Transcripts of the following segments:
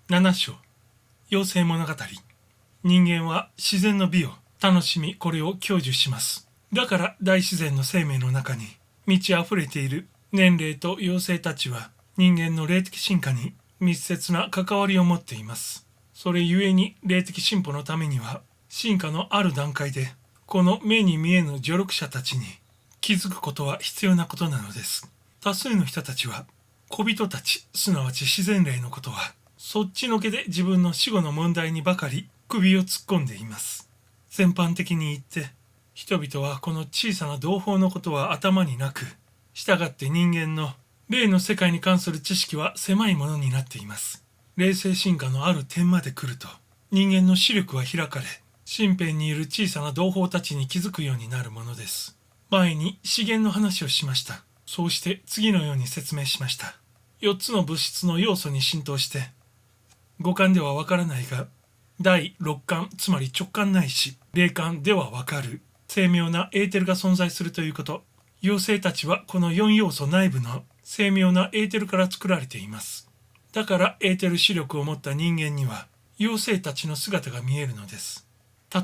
7章妖精物語。人間は自然の美を楽しみ、これを享受します。だから大自然の生命の中に満ち溢れている年齢と妖精たちは人間の霊的進化に密接な関わりを持っています。それゆえに霊的進歩のためには進化のある段階でこの目に見えぬ助力者たちに気づくことは必要なことなのです。多数の人たちは小人たち、すなわち自然霊のことはそっちのけで自分の死後の問題にばかり首を突っ込んでいます。全般的に言って人々はこの小さな同胞のことは頭になく、したがって人間の霊の世界に関する知識は狭いものになっています。霊性進化のある点まで来ると人間の視力は開かれ、身辺にいる小さな同胞たちに気づくようになるものです。前に資源の話をしました。そうして次のように説明しました。4つの物質の要素に浸透して五感ではわからないが第六感、つまり直感ないし霊感ではわかる精妙なエーテルが存在するということ。妖精たちはこの4要素内部の精妙なエーテルから作られています。だからエーテル視力を持った人間には妖精たちの姿が見えるのです。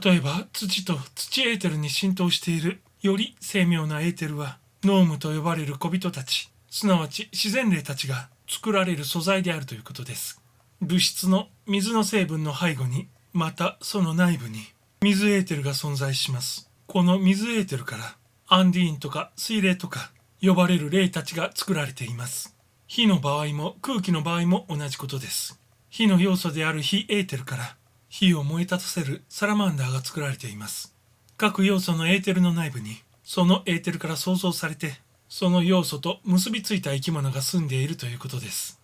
例えば土と土エーテルに浸透しているより精妙なエーテルはノームと呼ばれる小人たち、すなわち自然霊たちが作られる素材であるということです。物質の水の成分の背後に、またその内部に水エーテルが存在します。この水エーテルからアンディーンとか水霊とか呼ばれる霊たちが作られています。火の場合も空気の場合も同じことです。火の要素である火エーテルから火を燃え立たせるサラマンダーが作られています。各要素のエーテルの内部にそのエーテルから創造されてその要素と結びついた生き物が住んでいるということです。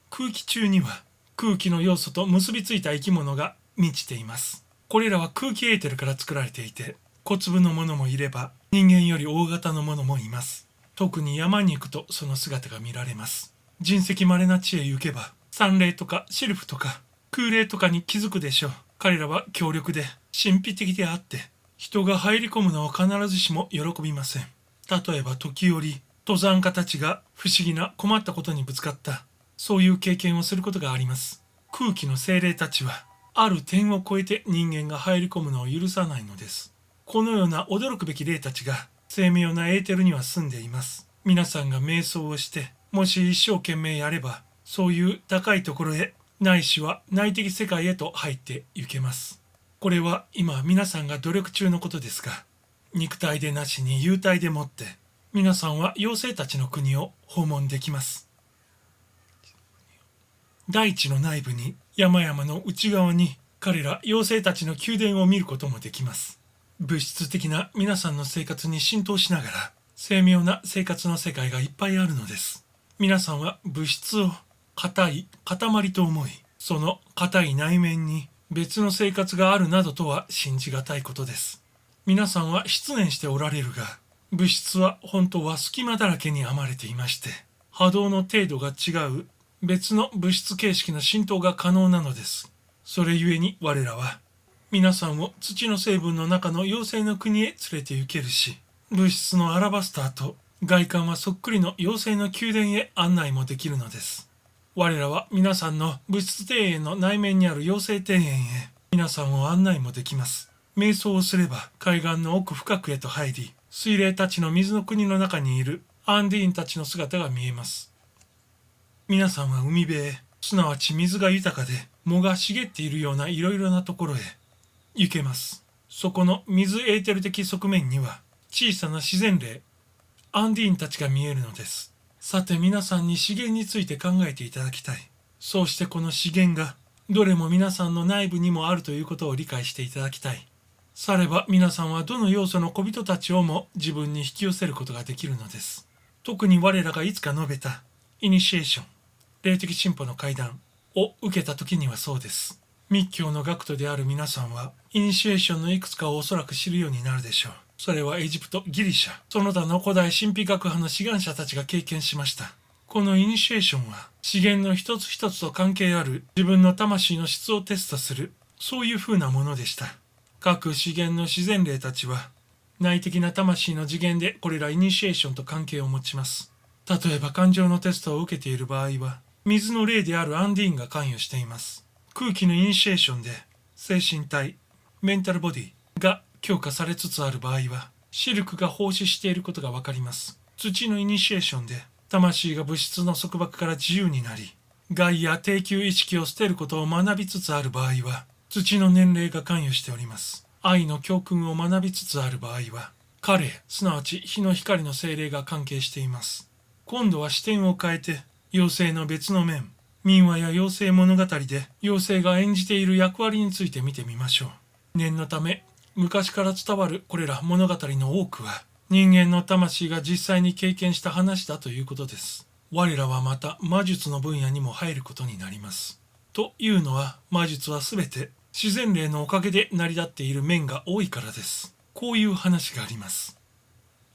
空気中には空気の要素と結びついた生き物が満ちています。これらは空気エーテルから作られていて、小粒のものもいれば人間より大型のものもいます。特に山に行くとその姿が見られます。人跡稀な地へ行けば山霊とかシルフとか空霊とかに気づくでしょう。彼らは強力で神秘的であって人が入り込むのを必ずしも喜びません。例えば時折登山家たちが不思議な困ったことにぶつかったそういう経験をすることがあります。空気の精霊たちはある点を超えて人間が入り込むのを許さないのです。このような驚くべき霊たちが精妙なエーテルには住んでいます。皆さんが瞑想をしてもし一生懸命やればそういう高いところへないしは内的世界へと入って行けます。これは今皆さんが努力中のことですが、肉体でなしに幽体でもって皆さんは妖精たちの国を訪問できます。大地の内部に山々の内側に彼ら妖精たちの宮殿を見ることもできます。物質的な皆さんの生活に浸透しながら精妙な生活の世界がいっぱいあるのです。皆さんは物質を硬い塊と思い、その硬い内面に別の生活があるなどとは信じがたいことです。皆さんは失念しておられるが、物質は本当は隙間だらけに編まれていまして、波動の程度が違う別の物質形式の浸透が可能なのです。それゆえに我らは皆さんを土の成分の中の妖精の国へ連れて行けるし、物質のアラバスターと外観はそっくりの妖精の宮殿へ案内もできるのです。我らは皆さんの物質庭園の内面にある妖精庭園へ皆さんを案内もできます。瞑想をすれば海岸の奥深くへと入り、水霊たちの水の国の中にいるアンディーンたちの姿が見えます。皆さんは海辺へ、すなわち水が豊かで藻が茂っているようないろいろなところへ行けます。そこの水エーテル的側面には小さな自然霊アンディーンたちが見えるのです。さて皆さんに資源について考えていただきたい。そうしてこの資源がどれも皆さんの内部にもあるということを理解していただきたい。されば皆さんはどの要素の小人たちをも自分に引き寄せることができるのです。特に我らがいつか述べたイニシエーション、霊的進歩の階段を受けた時にはそうです。密教の学徒である皆さんはイニシエーションのいくつかをおそらく知るようになるでしょう。それはエジプト、ギリシャ、その他の古代神秘学派の志願者たちが経験しました。このイニシエーションは資源の一つ一つと関係ある自分の魂の質をテストする、そういう風なものでした。各資源の自然霊たちは内的な魂の次元でこれらイニシエーションと関係を持ちます。例えば感情のテストを受けている場合は水の霊であるアンディーンが関与しています。空気のイニシエーションで精神体、メンタルボディが強化されつつある場合は、シルクが奉仕していることがわかります。土のイニシエーションで魂が物質の束縛から自由になり、害や低級意識を捨てることを学びつつある場合は、土の年齢が関与しております。愛の教訓を学びつつある場合は、彼、すなわち火の光の精霊が関係しています。今度は視点を変えて、妖精の別の面、民話や妖精物語で妖精が演じている役割について見てみましょう。念のため、昔から伝わるこれら物語の多くは、人間の魂が実際に経験した話だということです。我らはまた魔術の分野にも入ることになります。というのは、魔術はすべて自然霊のおかげで成り立っている面が多いからです。こういう話があります。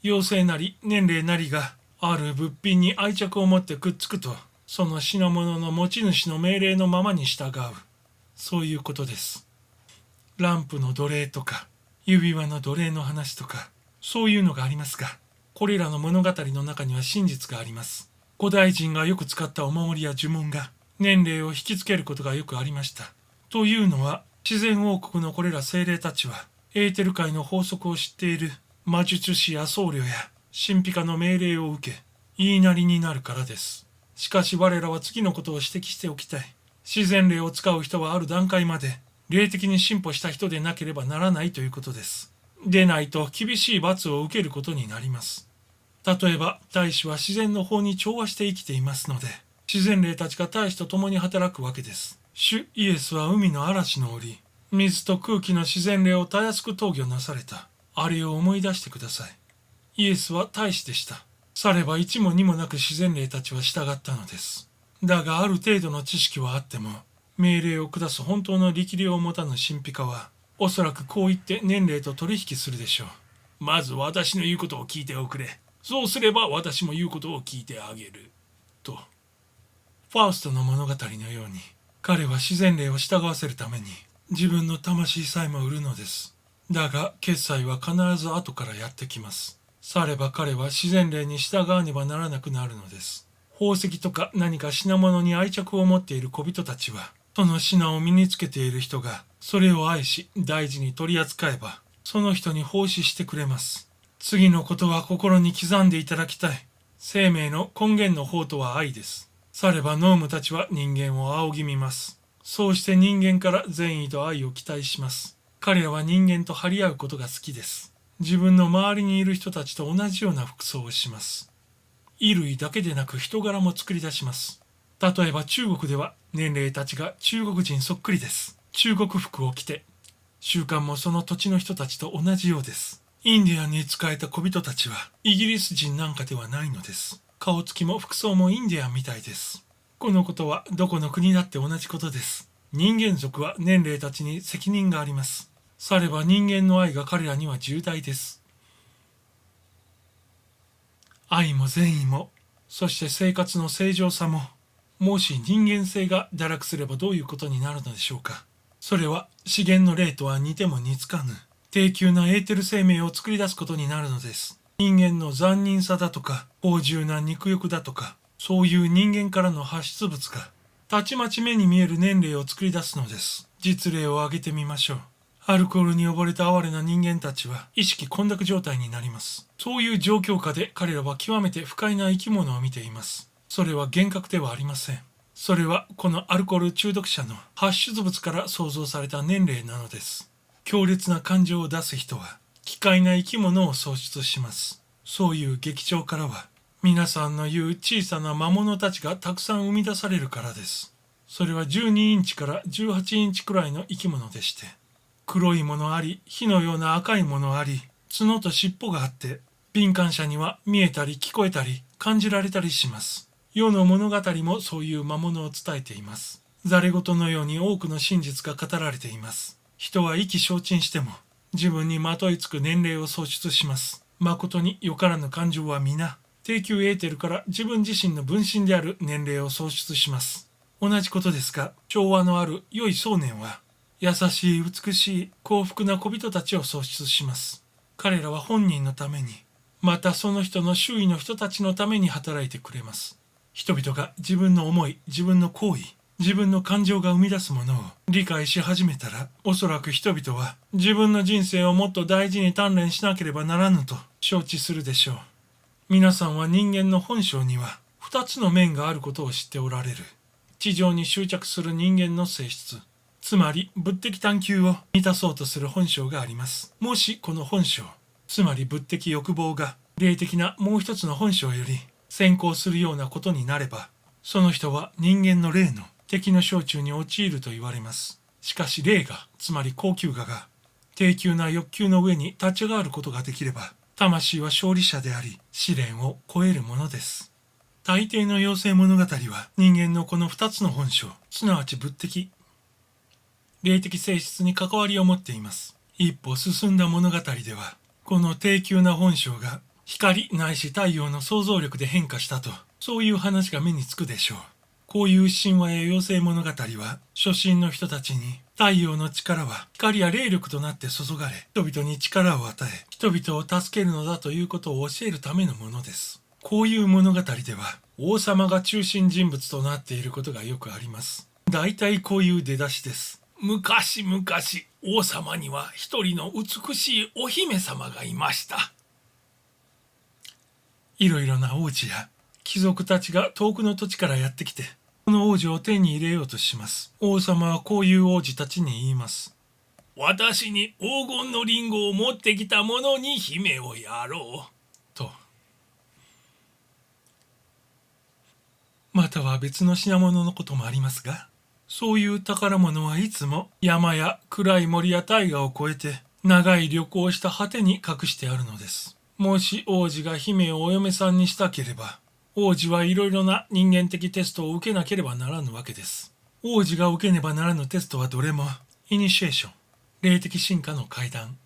妖精なり年齢なりがある物品に愛着を持ってくっつくと、その品物の持ち主の命令のままに従う。そういうことです。ランプの奴隷とか、指輪の奴隷の話とか、そういうのがありますが、これらの物語の中には真実があります。古代人がよく使ったお守りや呪文が年齢を引きつけることがよくありました。というのは、自然王国のこれら精霊たちは、エーテル界の法則を知っている魔術師や僧侶や神秘家の命令を受け、言いなりになるからです。しかし我らは次のことを指摘しておきたい。自然霊を使う人はある段階まで、霊的に進歩した人でなければならないということです。でないと厳しい罰を受けることになります。例えば、大使は自然の法に調和して生きていますので、自然霊たちが大使と共に働くわけです。主イエスは海の嵐の折、水と空気の自然霊をたやすく投御なされた。あれを思い出してください。イエスは大使でした。されば一も二もなく自然霊たちは従ったのです。だがある程度の知識はあっても、命令を下す本当の力量を持たぬ神秘家は、おそらくこう言って年齢と取引するでしょう。まず私の言うことを聞いておくれ。そうすれば私も言うことを聞いてあげる。と。ファウストの物語のように、彼は自然霊を従わせるために、自分の魂さえも売るのです。だが、決済は必ず後からやってきます。されば彼は自然霊に従わねばならなくなるのです。宝石とか何か品物に愛着を持っている小人たちは、その品を身につけている人が、それを愛し、大事に取り扱えば、その人に奉仕してくれます。次のことは心に刻んでいただきたい。生命の根源の方とは愛です。さればノームたちは人間を仰ぎ見ます。そうして人間から善意と愛を期待します。彼らは人間と張り合うことが好きです。自分の周りにいる人たちと同じような服装をします。衣類だけでなく人柄も作り出します。例えば中国では年齢たちが中国人そっくりです。中国服を着て、習慣もその土地の人たちと同じようです。インディアンに仕えた小人たちはイギリス人なんかではないのです。顔つきも服装もインディアンみたいです。このことはどこの国だって同じことです。人間族は年齢たちに責任があります。されば人間の愛が彼らには重大です。愛も善意も、そして生活の正常さも、もし人間性が堕落すればどういうことになるのでしょうか。それは資源の霊とは似ても似つかぬ、低級なエーテル生命を作り出すことになるのです。人間の残忍さだとか、芳醇な肉欲だとか、そういう人間からの発出物が、たちまち目に見える年齢を作り出すのです。実例を挙げてみましょう。アルコールに溺れた哀れな人間たちは意識混濁状態になります。そういう状況下で彼らは極めて不快な生き物を見ています。それは幻覚ではありません。それはこのアルコール中毒者の発出物から創造された年齢なのです。強烈な感情を出す人は奇怪な生き物を創出します。そういう劇場からは皆さんの言う小さな魔物たちがたくさん生み出されるからです。それは12インチから18インチくらいの生き物でして、黒いものあり、火のような赤いものあり、角と尻尾があって、敏感者には見えたり聞こえたり感じられたりします。世の物語もそういう魔物を伝えています。ざれ言のように多くの真実が語られています。人は意気消沈しても、自分にまといつく年齢を創出します。誠によからぬ感情は皆、低級エーテルから自分自身の分身である年齢を創出します。同じことですが、調和のある良い想念は、優しい美しい幸福な小人たちを創出します。彼らは本人のために、またその人の周囲の人たちのために働いてくれます。人々が自分の思い、自分の行為、自分の感情が生み出すものを理解し始めたら、おそらく人々は自分の人生をもっと大事に鍛錬しなければならぬと承知するでしょう。皆さんは人間の本性には2つの面があることを知っておられる。地上に執着する人間の性質、つまり物的探求を満たそうとする本性があります。もしこの本性、つまり物的欲望が霊的なもう一つの本性より先行するようなことになれば、その人は人間の霊の敵の掌中に陥ると言われます。しかし霊が、つまり高級我が低級な欲求の上に立ち上がることができれば、魂は勝利者であり試練を超えるものです。大抵の妖精物語は人間のこの2つの本性、すなわち物的、霊的性質に関わりを持っています。一歩進んだ物語では、この低級な本性が光ないし太陽の想像力で変化したと、そういう話が目につくでしょう。こういう神話や妖精物語は、初心の人たちに太陽の力は光や霊力となって注がれ、人々に力を与え、人々を助けるのだということを教えるためのものです。こういう物語では、王様が中心人物となっていることがよくあります。大体こういう出だしです。昔々、王様には一人の美しいお姫様がいました。いろいろな王子や貴族たちが遠くの土地からやってきて、この王女を手に入れようとします。王様はこういう王子たちに言います。私に黄金のリンゴを持ってきた者に姫をやろう。と。または別の品物のこともありますが、そういう宝物はいつも山や暗い森や大河を越えて長い旅行をした果てに隠してあるのです。もし王子が姫をお嫁さんにしたければ、王子はいろいろな人間的テストを受けなければならぬわけです。王子が受けねばならぬテストはどれもイニシエーション、霊的進化の階段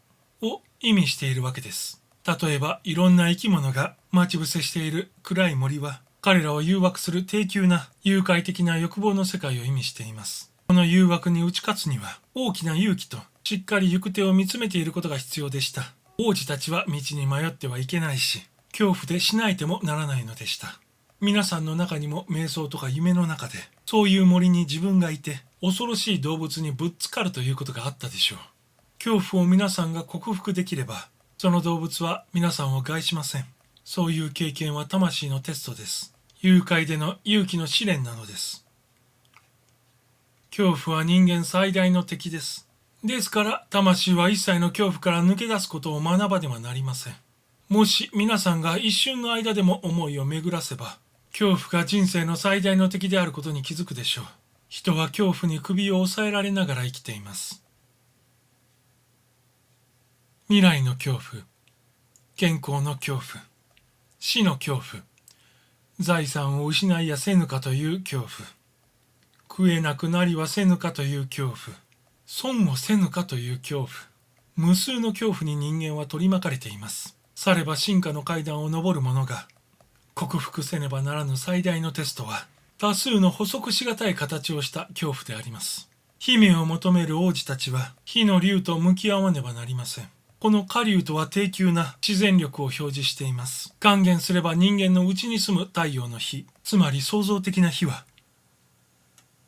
を意味しているわけです。例えばいろんな生き物が待ち伏せしている暗い森は、彼らを誘惑する低級な誘拐的な欲望の世界を意味しています。この誘惑に打ち勝つには大きな勇気としっかり行く手を見つめていることが必要でした。王子たちは道に迷ってはいけないし、恐怖でしないてもならないのでした。皆さんの中にも瞑想とか夢の中で、そういう森に自分がいて恐ろしい動物にぶっつかるということがあったでしょう。恐怖を皆さんが克服できれば、その動物は皆さんを害しません。そういう経験は魂のテストです。誘拐での勇気の試練なのです。恐怖は人間最大の敵です。ですから魂は一切の恐怖から抜け出すことを学ばねばなりません。もし皆さんが一瞬の間でも思いを巡らせば、恐怖が人生の最大の敵であることに気づくでしょう。人は恐怖に首を押さえられながら生きています。未来の恐怖、健康の恐怖、死の恐怖、財産を失いやせぬかという恐怖、食えなくなりはせぬかという恐怖、損をせぬかという恐怖、無数の恐怖に人間は取り巻かれています。されば進化の階段を上る者が克服せねばならぬ最大のテストは、多数の補足しがたい形をした恐怖であります。姫を求める王子たちは火の竜と向き合わねばなりません。この火竜とは低級な自然力を表示しています。還元すれば人間の内に住む太陽の火、つまり創造的な火は、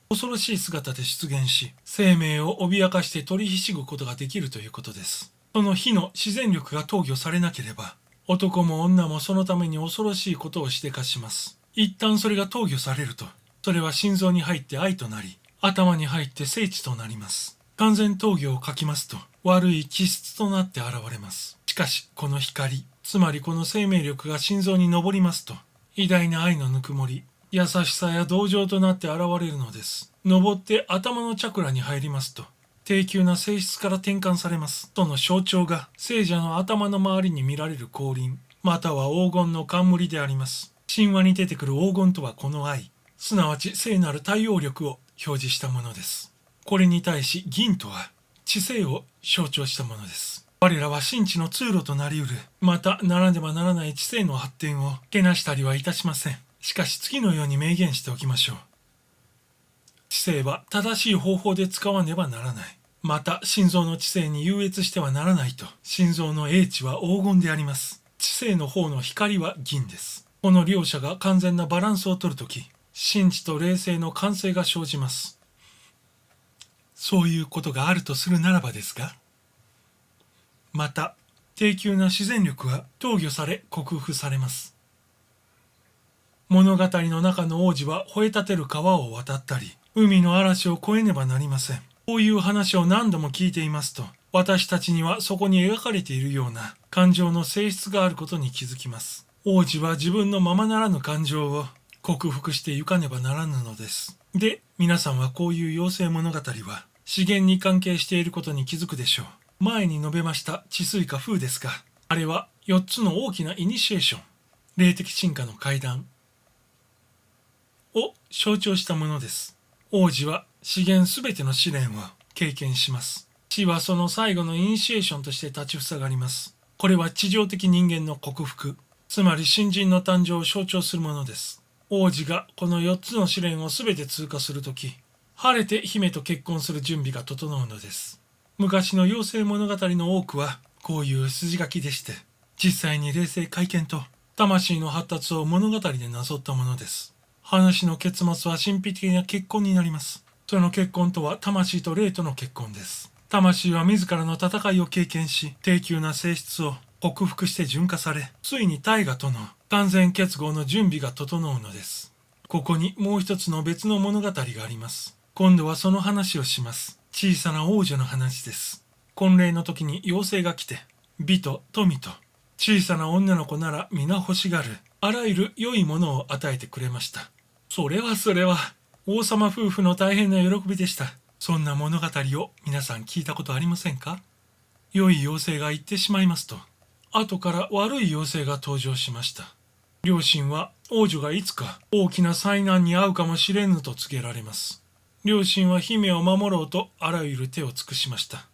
恐ろしい姿で出現し、生命を脅かして取りひしぐことができるということです。その火の自然力が投与されなければ、男も女もそのために恐ろしいことをしでかします。一旦それが投与されると、それは心臓に入って愛となり、頭に入って聖地となります。完全投与を書きますと、悪い気質となって現れます。しかし、この光、つまりこの生命力が心臓に上りますと、偉大な愛のぬくもり、優しさや同情となって現れるのです。上って頭のチャクラに入りますと、低級な性質から転換されます。その象徴が聖者の頭の周りに見られる光輪、または黄金の冠であります。神話に出てくる黄金とはこの愛、すなわち聖なる太陽力を表示したものです。これに対し銀とは知性を象徴したものです。我らは神知の通路となりうる、またならねばならない知性の発展をけなしたりはいたしません。しかし次のように明言しておきましょう。知性は正しい方法で使わねばならない。また心臓の知性に優越してはならないと。心臓の英知は黄金であります。知性の方の光は銀です。この両者が完全なバランスを取るとき、神智と霊性の完成が生じます。そういうことがあるとするならばですが、また、低級な自然力は投御され克服されます。物語の中の王子は吠え立てる川を渡ったり、海の嵐を越えねばなりません。こういう話を何度も聞いていますと、私たちにはそこに描かれているような感情の性質があることに気づきます。王子は自分のままならぬ感情を克服してゆかねばならぬのです。で、皆さんはこういう妖精物語は資源に関係していることに気づくでしょう。前に述べました治水か風ですが、あれは4つの大きなイニシエーション、霊的進化の階段を象徴したものです。王子は資源すべての試練を経験します。死はその最後のイニシエーションとして立ちふさがります。これは地上的人間の克服、つまり新人の誕生を象徴するものです。王子がこの4つの試練をすべて通過するとき、晴れて姫と結婚する準備が整うのです。昔の妖精物語の多くはこういう筋書きでして、実際に霊性会見と魂の発達を物語でなぞったものです。話の結末は神秘的な結婚になります。その結婚とは魂と霊との結婚です。魂は自らの戦いを経験し、低級な性質を克服して純化され、ついに大河との完全結合の準備が整うのです。ここにもう一つの別の物語があります。今度はその話をします。小さな王女の話です。婚礼の時に妖精が来て、美と富と小さな女の子なら皆欲しがるあらゆる良いものを与えてくれました。それは王様夫婦の大変な喜びでした。そんな物語を皆さん聞いたことありませんか？良い妖精が言ってしまいますと、後から悪い妖精が登場しました。両親は王女がいつか大きな災難に遭うかもしれぬと告げられます。両親は姫を守ろうとあらゆる手を尽くしました。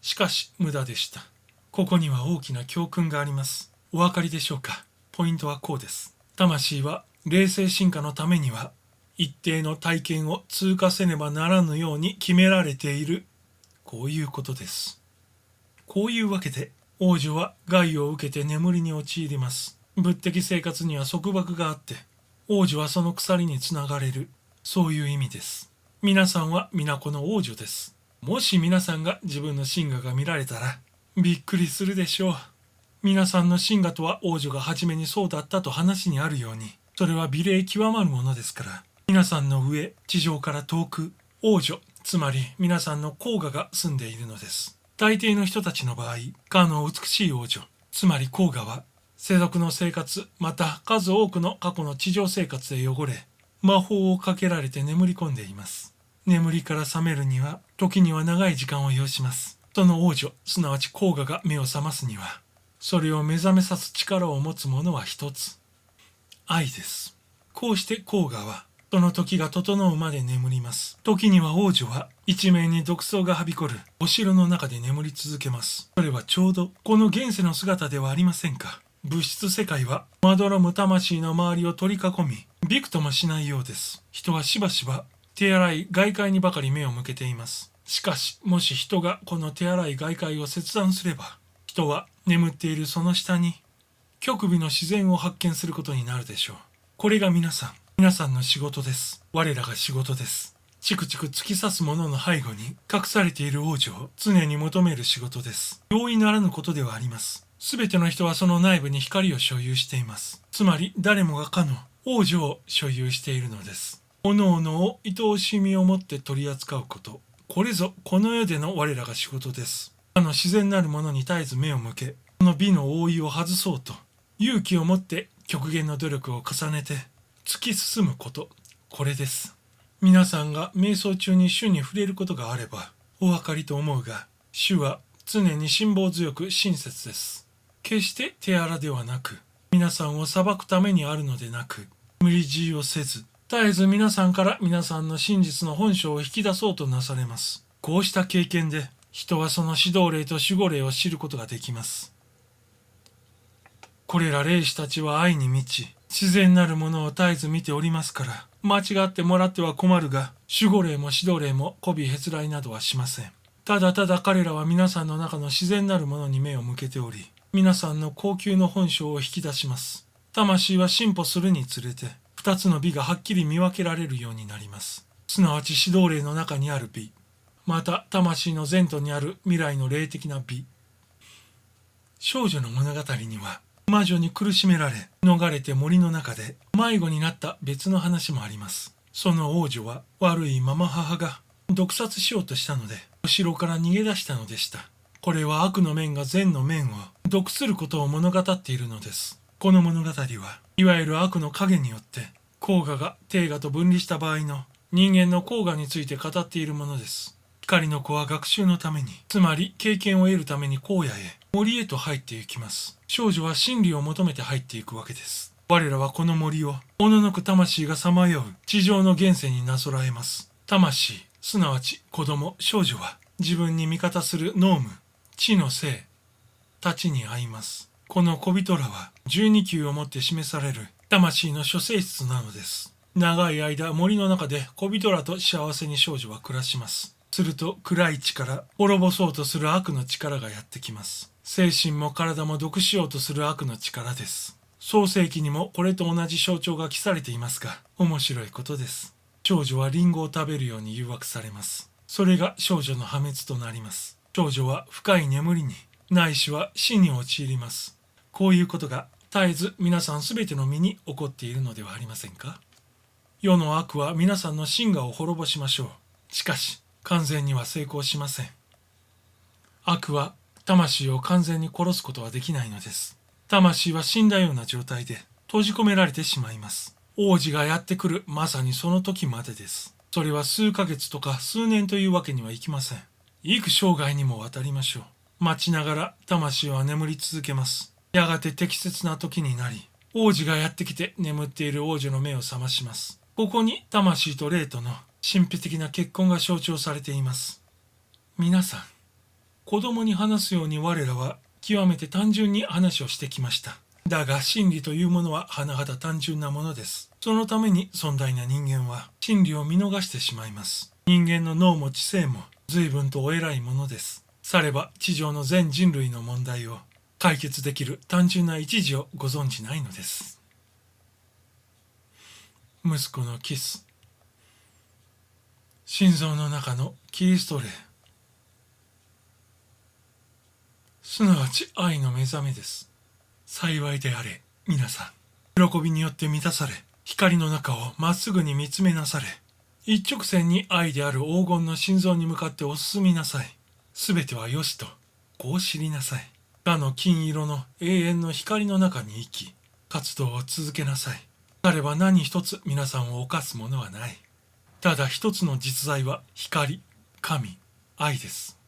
しかし無駄でした。ここには大きな教訓があります。お分かりでしょうか？ポイントはこうです。魂は霊性進化のためには一定の体験を通過せねばならぬように決められている。こういうことです。こういうわけで王女は害を受けて眠りに陥ります。物的生活には束縛があって、王女はその鎖につながれる。そういう意味です。皆さんは皆この王女です。もし皆さんが自分の真我が見られたらびっくりするでしょう。皆さんの真我とは王女が初めにそうだったと話にあるように、それは美麗極まるものですから、皆さんの上、地上から遠く、王女、つまり皆さんの皇后が住んでいるのです。大抵の人たちの場合、かの美しい王女、つまり皇后は、世俗の生活、また数多くの過去の地上生活で汚れ、魔法をかけられて眠り込んでいます。眠りから覚めるには、時には長い時間を要します。その王女、すなわち皇后が目を覚ますには、それを目覚めさす力を持つものは一つ。愛です。こうして皇后は、その時が整うまで眠ります。時には王女は一面に毒草がはびこるお城の中で眠り続けます。それはちょうどこの現世の姿ではありませんか。物質世界はまどろむ魂の周りを取り囲み、びくともしないようです。人はしばしば手荒い外界にばかり目を向けています。しかし、もし人がこの手荒い外界を切断すれば、人は眠っているその下に極微の自然を発見することになるでしょう。これが皆さんの仕事です。我らが仕事です。チクチク突き刺す者の背後に隠されている王女を常に求める仕事です。容易ならぬことではあります。すべての人はその内部に光を所有しています。つまり誰もがかの王女を所有しているのです。各々を愛おしみを持って取り扱うこと。これぞこの世での我らが仕事です。他の自然なるものに絶えず目を向け、その美の覆いを外そうと、勇気を持って極限の努力を重ねて突き進むこと。これです。皆さんが瞑想中に主に触れることがあればお分かりと思うが、主は常に辛抱強く親切です。決して手荒ではなく、皆さんを裁くためにあるのでなく、無理強いをせず、絶えず皆さんから皆さんの真実の本性を引き出そうとなされます。こうした経験で人はその指導霊と守護霊を知ることができます。これら霊視たちは愛に満ち、自然なるものを絶えず見ておりますから、間違ってもらっては困るが、守護霊も指導霊も媚びへつらいなどはしません。ただただ彼らは皆さんの中の自然なるものに目を向けており、皆さんの高級の本性を引き出します。魂は進歩するにつれて、二つの美がはっきり見分けられるようになります。すなわち指導霊の中にある美、また魂の前途にある未来の霊的な美。少女の物語には、魔女に苦しめられ、逃れて森の中で迷子になった別の話もあります。その王女は悪いママ母が毒殺しようとしたので、お城から逃げ出したのでした。これは悪の面が善の面を毒することを物語っているのです。この物語は、いわゆる悪の影によって、黄河が帝河と分離した場合の人間の黄河について語っているものです。光の子は学習のために、つまり経験を得るために荒野へ、森へと入っていきます。少女は真理を求めて入っていくわけです。我らはこの森を、おののく魂がさまよう地上の現世になぞらえます。魂、すなわち子供、少女は、自分に味方するノーム、知の性たちに会います。この小人らは12級をもって示される魂の諸性質なのです。長い間森の中で小人らと幸せに少女は暮らします。すると暗い力、滅ぼそうとする悪の力がやってきます。精神も体も毒しようとする悪の力です。創世記にもこれと同じ象徴が記されていますが、面白いことです。少女はリンゴを食べるように誘惑されます。それが少女の破滅となります。少女は深い眠りに、ないしは死に陥ります。こういうことが絶えず皆さんすべての身に起こっているのではありませんか。世の悪は皆さんの真我を滅ぼしましょう。しかし、完全には成功しません。悪は魂を完全に殺すことはできないのです。魂は死んだような状態で閉じ込められてしまいます。王子がやってくるまさにその時までです。それは数ヶ月とか数年というわけにはいきません。幾生涯にもわたりましょう。待ちながら魂は眠り続けます。やがて適切な時になり、王子がやってきて眠っている王女の目を覚まします。ここに魂と霊との神秘的な結婚が象徴されています。皆さん、子供に話すように我らは極めて単純に話をしてきました。だが真理というものは甚だ単純なものです。そのために尊大な人間は真理を見逃してしまいます。人間の脳も知性も随分とお偉いものです。されば地上の全人類の問題を解決できる単純な一時をご存じないのです。息子のキス、心臓の中のキリスト霊、すなわち愛の目覚めです。幸いであれ、皆さん。喜びによって満たされ、光の中をまっすぐに見つめなされ、一直線に愛である黄金の心臓に向かってお進みなさい。すべてはよしと、こう知りなさい。かの金色の永遠の光の中に生き、活動を続けなさい。彼は何一つ皆さんを犯すものはない。ただ一つの実在は光、神、愛です。